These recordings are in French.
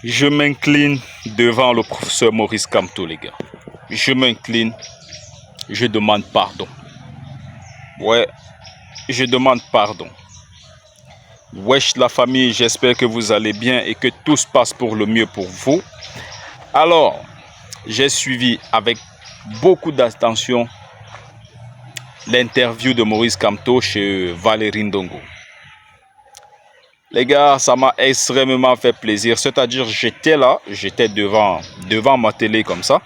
Je m'incline devant le professeur Maurice Kamto, les gars. Je m'incline, je demande pardon. Ouais, je demande pardon. Wesh la famille, j'espère que vous allez bien et que tout se passe pour le mieux pour vous. Alors, j'ai suivi avec beaucoup d'attention l'interview de Maurice Kamto chez Valérie Ndongo. Les gars, ça m'a extrêmement fait plaisir. C'est-à-dire, j'étais là, j'étais devant ma télé comme ça.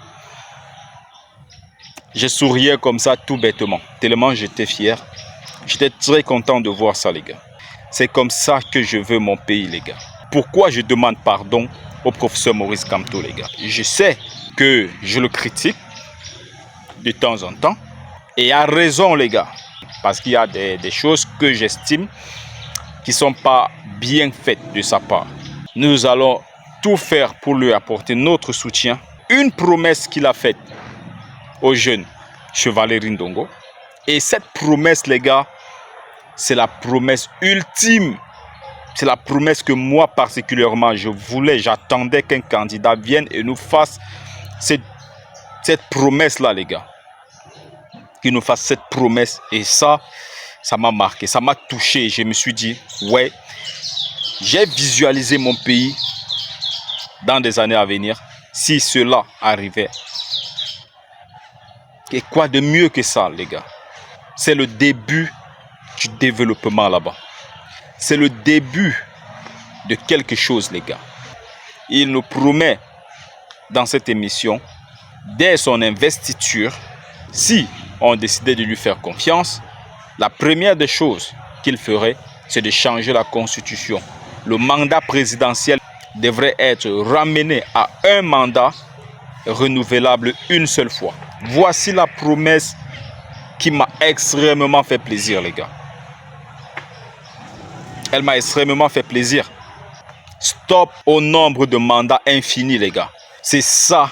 Je souriais comme ça tout bêtement, tellement j'étais fier. J'étais très content de voir ça, les gars. C'est comme ça que je veux mon pays, les gars. Pourquoi je demande pardon au professeur Maurice Kamto, les gars? Je sais que je le critique de temps en temps. Et à raison, les gars. Parce qu'il y a des choses que j'estime qui ne sont pas bien faites de sa part. Nous allons tout faire pour lui apporter notre soutien. Une promesse qu'il a faite aux jeunes chez Valérie Ndongo. Et cette promesse, les gars, c'est la promesse ultime. C'est la promesse que moi, particulièrement, je voulais. J'attendais qu'un candidat vienne et nous fasse cette promesse-là, les gars. Qu'il nous fasse cette promesse. Et ça m'a marqué. Ça m'a touché. Je me suis dit, ouais, j'ai visualisé mon pays dans des années à venir. Si cela arrivait. Et quoi de mieux que ça, les gars? C'est le début du développement là-bas. C'est le début de quelque chose, les gars. Il nous promet dans cette émission, dès son investiture, si on décidait de lui faire confiance, la première des choses qu'il ferait, c'est de changer la constitution. Le mandat présidentiel devrait être ramené à un mandat renouvelable une seule fois. Voici la promesse qui m'a extrêmement fait plaisir, les gars. Elle m'a extrêmement fait plaisir. Stop au nombre de mandats infinis, les gars. C'est ça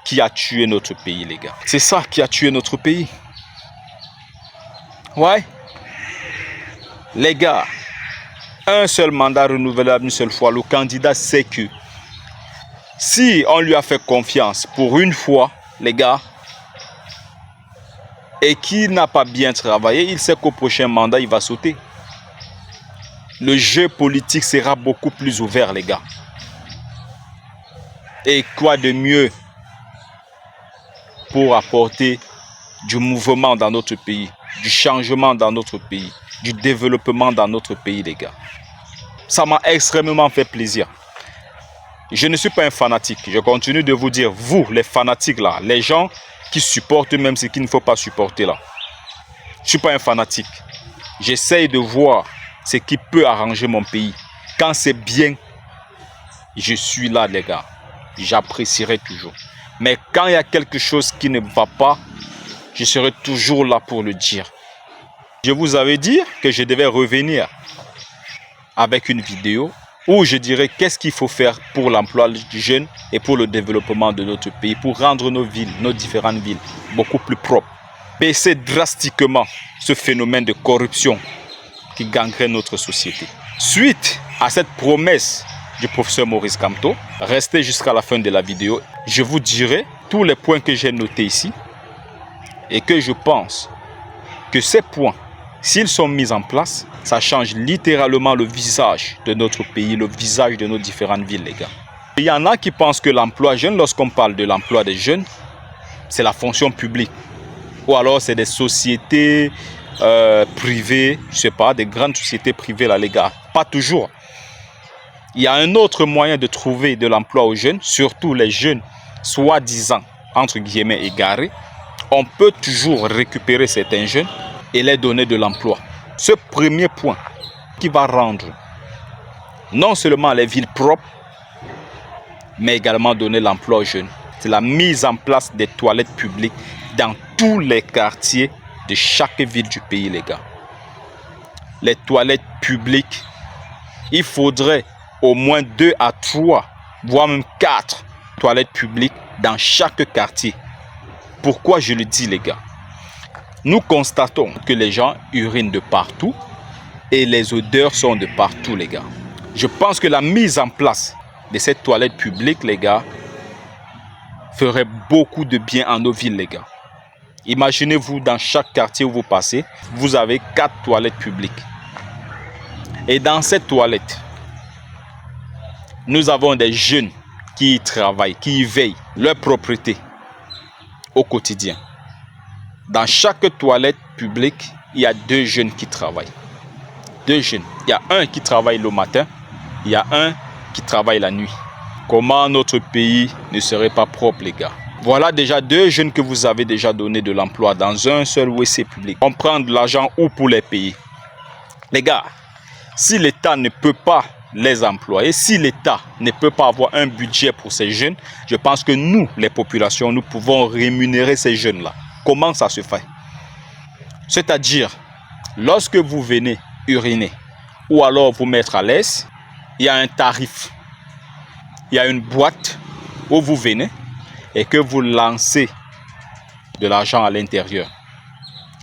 qui a tué notre pays, les gars. C'est ça qui a tué notre pays. Ouais. Les gars, un seul mandat renouvelable une seule fois. Le candidat sait que si on lui a fait confiance pour une fois, les gars, et qu'il n'a pas bien travaillé, il sait qu'au prochain mandat, il va sauter. Le jeu politique sera beaucoup plus ouvert, les gars. Et quoi de mieux pour apporter du mouvement dans notre pays, du changement dans notre pays, du développement dans notre pays, les gars. Ça m'a extrêmement fait plaisir. Je ne suis pas un fanatique. Je continue de vous dire, vous, les fanatiques là, les gens qui supportent même ce qu'il ne faut pas supporter là. Je ne suis pas un fanatique. J'essaye de voir ce qui peut arranger mon pays. Quand c'est bien, je suis là, les gars. J'apprécierai toujours. Mais quand il y a quelque chose qui ne va pas, je serai toujours là pour le dire. Je vous avais dit que je devais revenir avec une vidéo où je dirais qu'est-ce qu'il faut faire pour l'emploi du jeune et pour le développement de notre pays, pour rendre nos villes, nos différentes villes, beaucoup plus propres. Baisser drastiquement ce phénomène de corruption qui gangrène notre société. Suite à cette promesse du professeur Maurice Kamto, restez jusqu'à la fin de la vidéo. Je vous dirai tous les points que j'ai notés ici et que je pense que ces points, s'ils sont mis en place, ça change littéralement le visage de notre pays, le visage de nos différentes villes, les gars. Il y en a qui pensent que l'emploi jeune, lorsqu'on parle de l'emploi des jeunes, c'est la fonction publique. Ou alors c'est des sociétés privées, je ne sais pas, des grandes sociétés privées, là, les gars. Pas toujours. Il y a un autre moyen de trouver de l'emploi aux jeunes, surtout les jeunes soi-disant, entre guillemets, égarés. On peut toujours récupérer certains jeunes et les donner de l'emploi. Ce premier point qui va rendre non seulement les villes propres, mais également donner l'emploi aux jeunes. C'est la mise en place des toilettes publiques dans tous les quartiers de chaque ville du pays, les gars. Les toilettes publiques, il faudrait au moins 2 à 3, voire même 4 toilettes publiques dans chaque quartier. Pourquoi je le dis, les gars? Nous constatons que les gens urinent de partout et les odeurs sont de partout, les gars. Je pense que la mise en place de cette toilette publique, les gars, ferait beaucoup de bien à nos villes, les gars. Imaginez-vous, dans chaque quartier où vous passez, vous avez 4 toilettes publiques. Et dans cette toilette, nous avons des jeunes qui y travaillent, qui y veillent leur propriété au quotidien. Dans chaque toilette publique, il y a 2 jeunes qui travaillent. 2 jeunes. Il y a un qui travaille le matin, il y a un qui travaille la nuit. Comment notre pays ne serait pas propre, les gars? Voilà déjà 2 jeunes que vous avez déjà donné de l'emploi dans un seul WC public. On prend de l'argent où pour les payer? Les gars, si l'État ne peut pas les employer, si l'État ne peut pas avoir un budget pour ces jeunes, je pense que nous, les populations, nous pouvons rémunérer ces jeunes-là. Comment ça se fait? C'est-à-dire, lorsque vous venez uriner ou alors vous mettre à l'aise, il y a un tarif. Il y a une boîte où vous venez et que vous lancez de l'argent à l'intérieur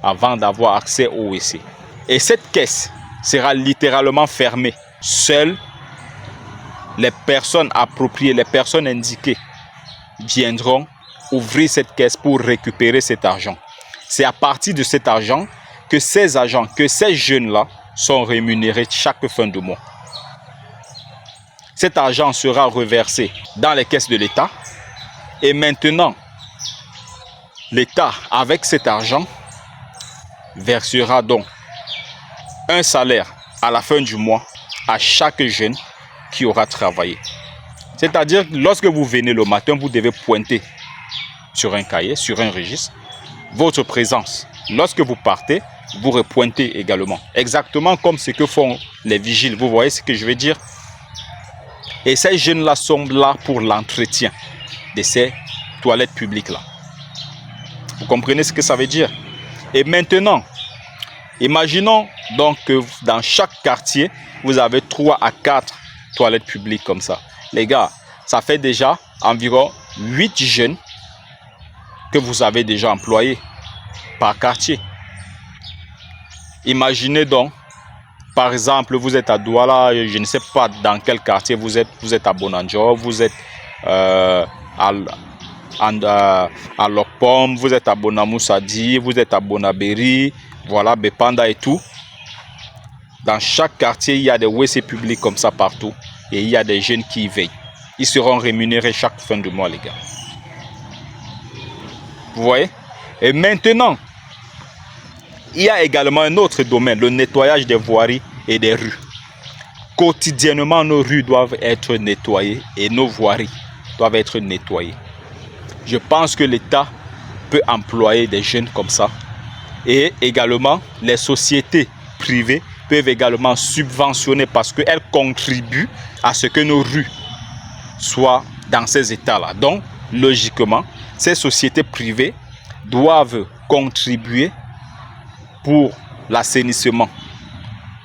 avant d'avoir accès au WC. Et cette caisse sera littéralement fermée. Seules les personnes appropriées, les personnes indiquées viendront ouvrir cette caisse pour récupérer cet argent. C'est à partir de cet argent que ces agents, que ces jeunes-là sont rémunérés chaque fin de mois. Cet argent sera reversé dans les caisses de l'État. Et maintenant, l'État, avec cet argent, versera donc un salaire à la fin du mois à chaque jeune qui aura travaillé. C'est-à-dire, lorsque vous venez le matin, vous devez pointer sur un cahier, sur un registre, votre présence. Lorsque vous partez, vous repointez également. Exactement comme ce que font les vigiles. Vous voyez ce que je veux dire? Et ces jeunes-là sont là pour l'entretien de ces toilettes publiques-là. Vous comprenez ce que ça veut dire? Et maintenant, imaginons donc que dans chaque quartier, vous avez 3 à 4 toilettes publiques comme ça. Les gars, ça fait déjà environ 8 jeunes que vous avez déjà employés par quartier. Imaginez donc, par exemple, vous êtes à Douala, je ne sais pas dans quel quartier vous êtes à Bonanjo, vous êtes à Lokpom, vous êtes à Bonamoussadi, vous êtes à Bonaberi, voilà, Bepanda et tout. Dans chaque quartier, il y a des WC publics comme ça partout et il y a des jeunes qui y veillent. Ils seront rémunérés chaque fin de mois, les gars. Vous voyez? Et maintenant, il y a également un autre domaine, le nettoyage des voiries et des rues. Quotidiennement, nos rues doivent être nettoyées et nos voiries doivent être nettoyées. Je pense que l'État peut employer des jeunes comme ça. Et également, les sociétés privées peuvent également subventionner parce qu'elles contribuent à ce que nos rues soient dans ces états-là. Donc, logiquement, ces sociétés privées doivent contribuer pour l'assainissement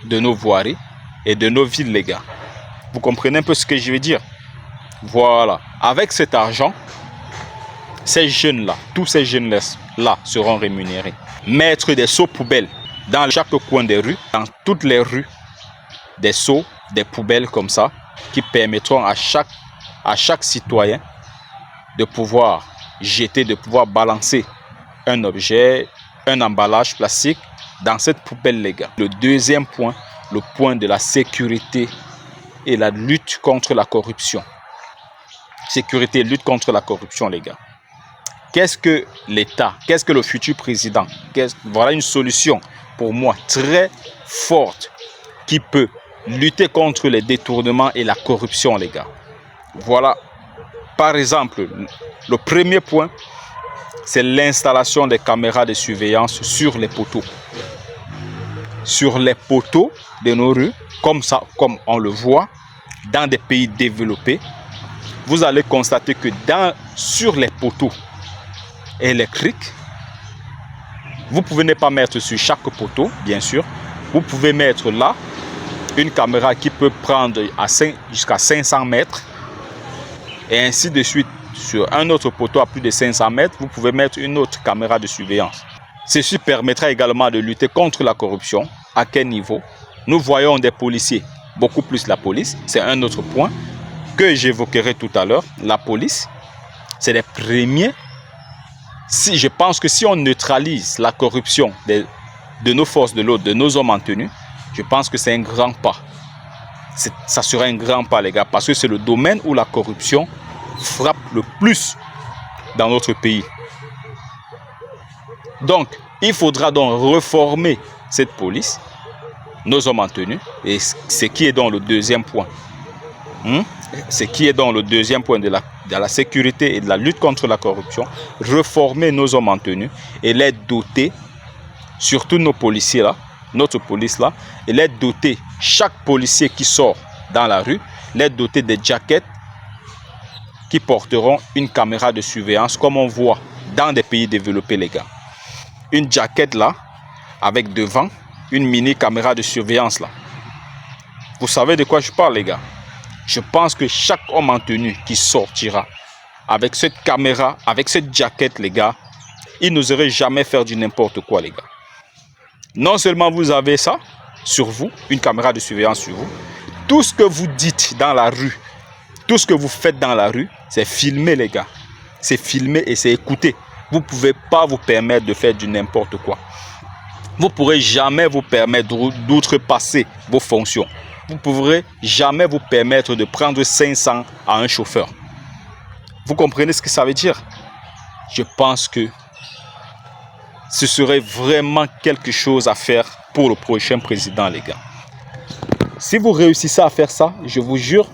de nos voiries et de nos villes, les gars. Vous comprenez un peu ce que je veux dire? Voilà. Avec cet argent, ces jeunes-là, tous ces jeunes-là seront rémunérés. Mettre des seaux poubelles dans chaque coin des rues, dans toutes les rues, des seaux, des poubelles comme ça, qui permettront à chaque citoyen de pouvoir jeter, de pouvoir balancer un objet, un emballage plastique dans cette poubelle, les gars. Le deuxième point, le point de la sécurité et la lutte contre la corruption. Sécurité et lutte contre la corruption, les gars. Qu'est-ce que l'État, qu'est-ce que le futur président, voilà une solution pour moi très forte qui peut lutter contre les détournements et la corruption, les gars. Voilà, par exemple, le premier point, c'est l'installation des caméras de surveillance sur les poteaux. Sur les poteaux de nos rues, comme ça, comme on le voit dans des pays développés, vous allez constater que sur les poteaux électriques, vous pouvez ne pas mettre sur chaque poteau, bien sûr. Vous pouvez mettre là une caméra qui peut prendre jusqu'à 500 mètres et ainsi de suite. Sur un autre poteau à plus de 500 mètres, vous pouvez mettre une autre caméra de surveillance. Ceci permettra également de lutter contre la corruption. À quel niveau? Nous voyons des policiers, beaucoup plus la police, c'est un autre point, que j'évoquerai tout à l'heure, la police, c'est les premiers. Je pense que si on neutralise la corruption de nos forces de l'ordre, de nos hommes en tenue, je pense que c'est un grand pas. Ça serait un grand pas, les gars, parce que c'est le domaine où la corruption frappe le plus dans notre pays. Donc, il faudra donc reformer cette police, nos hommes en tenue, et ce qui est dans le deuxième point. Ce qui est dans le deuxième point de la sécurité et de la lutte contre la corruption, reformer nos hommes en tenue et les doter, surtout nos policiers là, notre police là, et les doter, chaque policier qui sort dans la rue, les doter des jackets qui porteront une caméra de surveillance comme on voit dans des pays développés, les gars. Une jaquette là, avec devant une mini caméra de surveillance là. Vous savez de quoi je parle, les gars? Je pense que chaque homme en tenue qui sortira avec cette caméra, avec cette jaquette, les gars, il n'oserait jamais faire du n'importe quoi, les gars. Non seulement vous avez ça sur vous, une caméra de surveillance sur vous, tout ce que vous dites dans la rue, tout ce que vous faites dans la rue, c'est filmé, les gars. C'est filmé et c'est écouté. Vous ne pouvez pas vous permettre de faire du n'importe quoi. Vous ne pourrez jamais vous permettre d'outrepasser vos fonctions. Vous ne pourrez jamais vous permettre de prendre 500 à un chauffeur. Vous comprenez ce que ça veut dire? Je pense que ce serait vraiment quelque chose à faire pour le prochain président, les gars. Si vous réussissez à faire ça, je vous jure,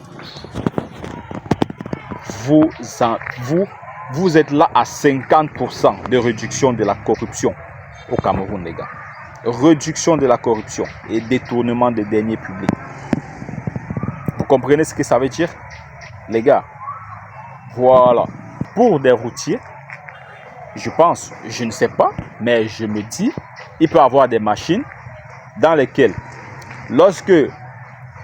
vous êtes là à 50% de réduction de la corruption au Cameroun, les gars. Réduction de la corruption et détournement des deniers publics. Vous comprenez ce que ça veut dire, les gars? Voilà. Pour des routiers, je pense, je ne sais pas, mais je me dis, il peut y avoir des machines dans lesquelles, lorsque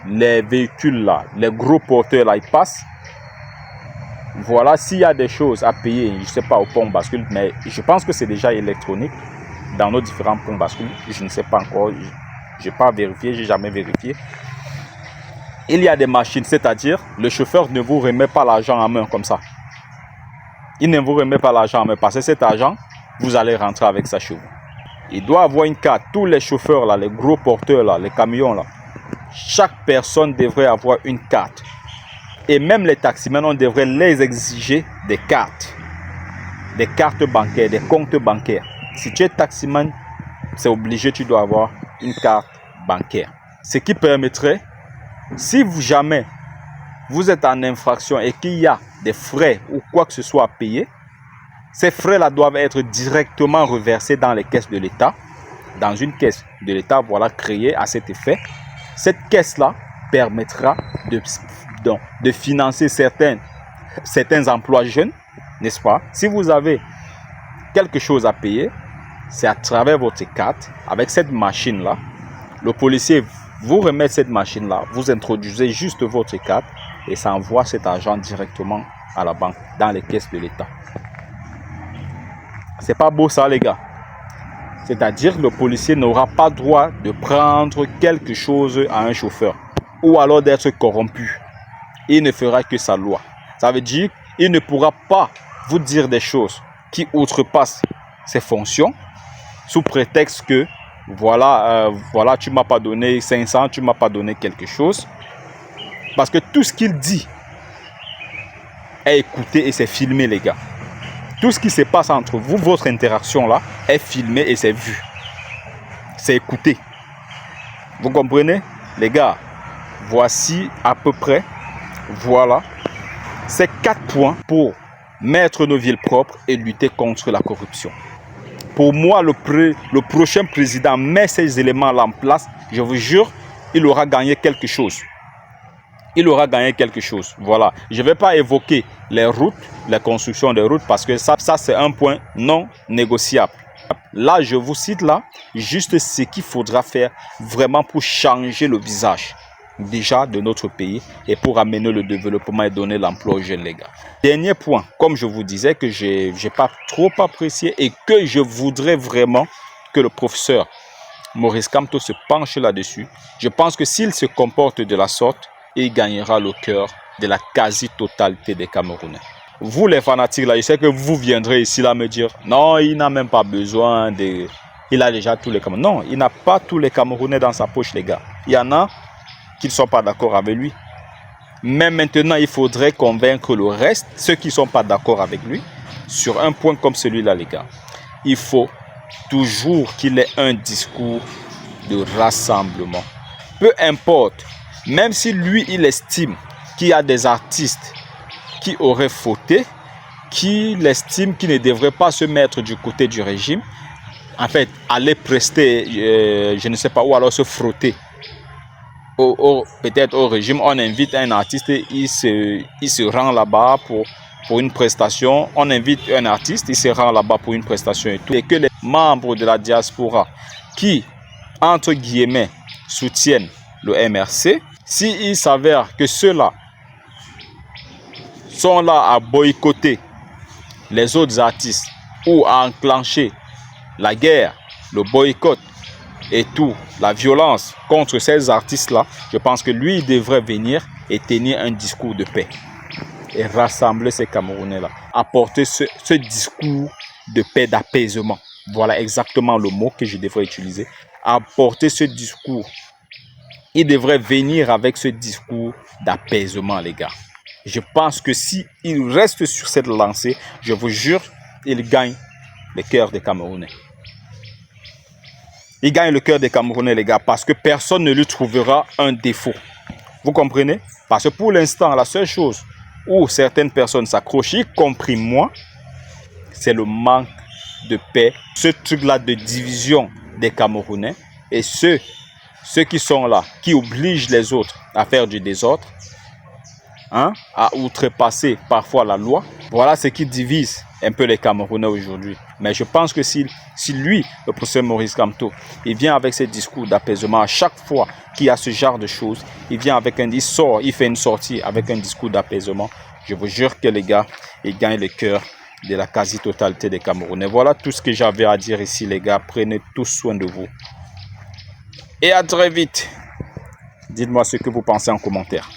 les véhicules là, les gros porteurs là, ils passent, voilà, s'il y a des choses à payer, je ne sais pas, au pont bascule, mais je pense que c'est déjà électronique dans nos différents ponts bascule. Je ne sais pas encore, je n'ai pas vérifié, je n'ai jamais vérifié. Il y a des machines, c'est-à-dire le chauffeur ne vous remet pas l'argent en main comme ça. Il ne vous remet pas l'argent en main parce que cet argent, vous allez rentrer avec ça chez vous. Il doit avoir une carte. Tous les chauffeurs là, les gros porteurs là, les camions là, chaque personne devrait avoir une carte. Et même les taximens, on devrait les exiger des cartes bancaires, des comptes bancaires. Si tu es taximan, c'est obligé, tu dois avoir une carte bancaire. Ce qui permettrait, si jamais vous êtes en infraction et qu'il y a des frais ou quoi que ce soit à payer, ces frais-là doivent être directement reversés dans les caisses de l'État, dans une caisse de l'État, voilà, créée à cet effet. Cette caisse-là permettra de financer certains emplois jeunes, n'est-ce pas? Si vous avez quelque chose à payer, c'est à travers votre carte, avec cette machine-là. Le policier vous remet cette machine-là, vous introduisez juste votre carte et ça envoie cet argent directement à la banque, dans les caisses de l'État. C'est pas beau ça, les gars? C'est-à-dire que le policier n'aura pas droit de prendre quelque chose à un chauffeur ou alors d'être corrompu. Il ne fera que sa loi. Ça veut dire qu'il ne pourra pas vous dire des choses qui outrepassent ses fonctions sous prétexte que voilà, tu ne m'as pas donné 500, tu ne m'as pas donné quelque chose. Parce que tout ce qu'il dit est écouté et c'est filmé, les gars. Tout ce qui se passe entre vous, votre interaction là, est filmé et c'est vu. C'est écouté. Vous comprenez, les gars? Voici à peu près, voilà, ces 4 points pour mettre nos villes propres et lutter contre la corruption. Pour moi, le prochain président met ces éléments-là en place, je vous jure, il aura gagné quelque chose. Il aura gagné quelque chose. Voilà. Je ne vais pas évoquer les routes, la construction des routes, parce que ça c'est un point non négociable. Là, je vous cite là, juste ce qu'il faudra faire vraiment pour changer le visage déjà de notre pays et pour amener le développement et donner l'emploi aux jeunes, les gars. Dernier point, comme je vous disais, que je n'ai pas trop apprécié et que je voudrais vraiment que le professeur Maurice Kamto se penche là-dessus. Je pense que s'il se comporte de la sorte, il gagnera le cœur de la quasi-totalité des Camerounais. Vous les fanatiques là, je sais que vous viendrez ici là me dire non, il n'a même pas besoin de... Il a déjà tous les Camerounais. Non, il n'a pas tous les Camerounais dans sa poche, les gars. Il y en a qui ne sont pas d'accord avec lui. Mais maintenant, il faudrait convaincre le reste, ceux qui ne sont pas d'accord avec lui, sur un point comme celui-là, les gars. Il faut toujours qu'il ait un discours de rassemblement. Peu importe, même si lui, il estime qu'il y a des artistes qui auraient fauté, qu'il estime qu'ils ne devraient pas se mettre du côté du régime, en fait, aller prester, je ne sais pas où, alors se frotter. Peut-être au régime, on invite un artiste, il se rend là-bas pour une prestation. On invite un artiste, il se rend là-bas pour une prestation et tout. Et que les membres de la diaspora qui, entre guillemets, soutiennent le MRC, s'il s'avère que ceux-là sont là à boycotter les autres artistes ou à enclencher la guerre, le boycott et tout, la violence contre ces artistes-là, je pense que lui, il devrait venir et tenir un discours de paix et rassembler ces Camerounais-là. Apporter ce discours de paix, d'apaisement. Voilà exactement le mot que je devrais utiliser. Apporter ce discours. Il devrait venir avec ce discours d'apaisement, les gars. Je pense que s'il reste sur cette lancée, je vous jure, il gagne le cœur des Camerounais. Il gagne le cœur des Camerounais, les gars, parce que personne ne lui trouvera un défaut. Vous comprenez? Parce que pour l'instant, la seule chose où certaines personnes s'accrochent, y compris moi, c'est le manque de paix. Ce truc-là de division des Camerounais et ceux qui sont là, qui obligent les autres à faire du désordre, hein, à outrepasser parfois la loi. Voilà ce qui divise un peu les Camerounais aujourd'hui. Mais je pense que si lui, le professeur Maurice Kamto, il vient avec ses discours d'apaisement, à chaque fois qu'il y a ce genre de choses, il vient avec il fait une sortie avec un discours d'apaisement. Je vous jure que les gars, il gagne le cœur de la quasi-totalité des Camerounais. Voilà tout ce que j'avais à dire ici, les gars. Prenez tous soin de vous. Et à très vite. Dites-moi ce que vous pensez en commentaire.